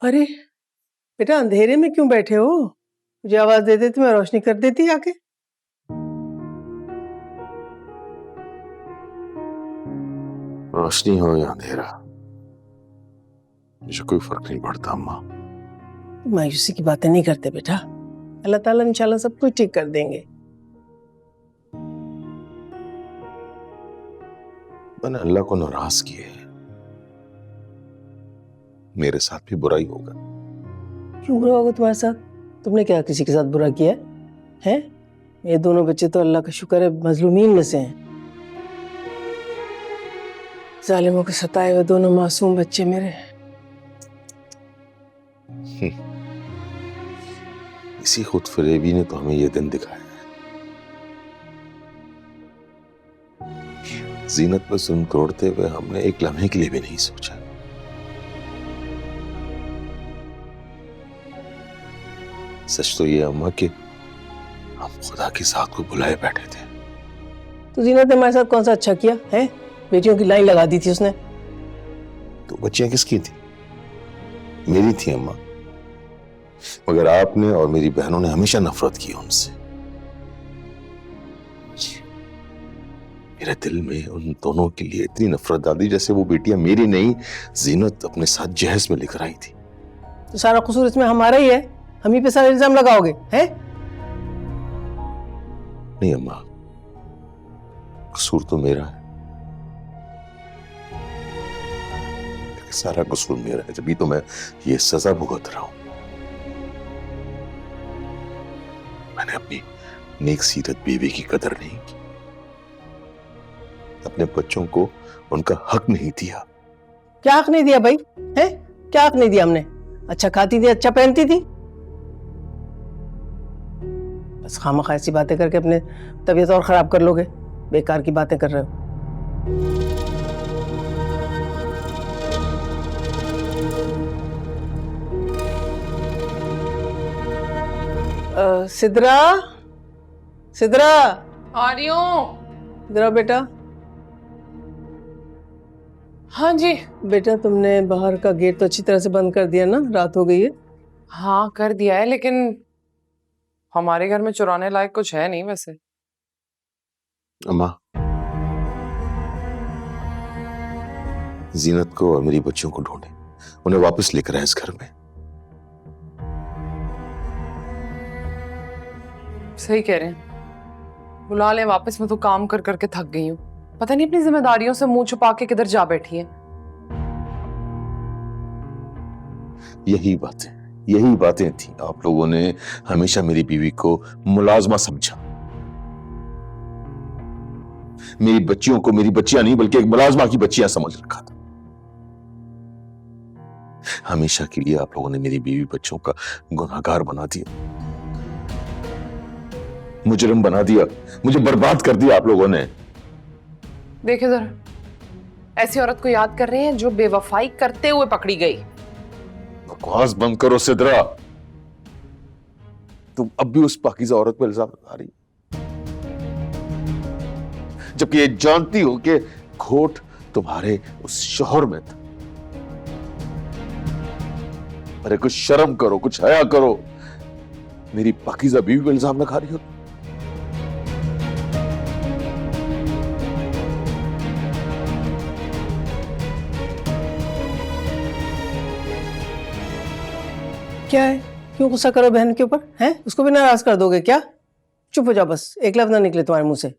अरे बेटा, अंधेरे में क्यों बैठे हो? मुझे आवाज दे देती, मैं रोशनी कर देती आके। रोशनी हो या अंधेरा, मुझे कोई फर्क नहीं पड़ता अम्मा। मायूसी की बातें नहीं करते बेटा, अल्लाह ताला इंशाल्लाह सब कुछ ठीक कर देंगे। मैंने अल्लाह को नाराज किया है, मेरे साथ भी बुराई होगा। क्यों बुरा होगा तुम्हारे साथ? तुमने क्या किसी के साथ बुरा किया है? ये दोनों बच्चे तो अल्लाह का शुक्र है मजलूमीन में से हैं। जालिमों के सताए हुए दोनों मासूम बच्चे मेरे। इसी खुद फरेबी ने तो हमें ये दिन दिखाया है। जीनत पर जुल्म तोड़ते हुए हमने एक लम्हे के लिए भी नहीं सोचा। सच तो ये अम्मा कि हम खुदा की साथ को बुलाए बैठे थे। तो जीनत ने हमारे साथ कौन सा अच्छा किया है? बेटियों की लाइन लगा दी थी उसने। तो बच्चियां किसकी थी? मेरी थी अम्मा, मगर आपने और मेरी बहनों ने हमेशा नफरत की उनसे। मेरे दिल में उन दोनों के लिए इतनी नफरत डाल दी जैसे वो बेटियां मेरी नहीं, जीनत अपने साथ जहेज में लेकर आई थी। तो सारा कसूर इसमें हमारा ही है, हम ही पे सारा इल्जाम लगाओगे हैं? नहीं अम्मा, कसूर तो मेरा है, सारा कसूर मेरा है, जभी तो मैं ये सजा भुगत रहा हूं। मैंने अपनी नेक सीरत बीवी की कदर नहीं की, अपने बच्चों को उनका हक नहीं दिया। क्या हक नहीं दिया भाई? है क्या हक नहीं दिया हमने? अच्छा खाती थी, अच्छा पहनती थी, बस खामखा ऐसी बातें करके अपने तबीयत और खराब कर लोगे। बेकार की बातें कर रहे हो। सिद्रा, सिद्रा आ रही हूँ। इधर आओ बेटा। हाँ जी। बेटा तुमने बाहर का गेट तो अच्छी तरह से बंद कर दिया ना? रात हो गई है। हाँ कर दिया है, लेकिन हमारे घर में चुराने लायक कुछ है नहीं वैसे। अम्मा, जीनत को और मेरी बच्चियों को ढूंढे, उन्हें वापस लेकर आए इस घर में। सही कह रहे हैं, बुला ले वापस। मैं तो काम कर करके थक गई हूँ, पता नहीं अपनी जिम्मेदारियों से मुंह छुपा के किधर जा बैठी है। यही बातें थी। आप लोगों ने हमेशा मेरी बीवी को मुलाजमा समझा, मेरी बच्चियों को मेरी बच्चियां नहीं बल्कि एक मुलाजमा की बच्चियां समझ रखा था। हमेशा के लिए आप लोगों ने मेरी बीवी बच्चों का गुनहगार बना दिया, मुजरिम बना दिया, मुझे बर्बाद कर दिया आप लोगों ने। देखे जरा, ऐसी औरत को याद कर रहे हैं जो बेवफाई करते हुए पकड़ी गई। बकवास बंद करो सिद्रा, तुम अब भी उस पाकीज़ा औरत पर इल्जाम लगा रही, जबकि ये जानती हो कि खोट तुम्हारे उस शौहर में था। अरे कुछ शर्म करो, कुछ हया करो, मेरी पाकीज़ा बीवी पर इल्जाम लगा रही हो। क्या है? क्यों गुस्सा करो बहन के ऊपर? हैं? उसको भी नाराज कर दोगे क्या? चुप हो जाओ बस, एक लफ्ज ना निकले तुम्हारे मुंह से।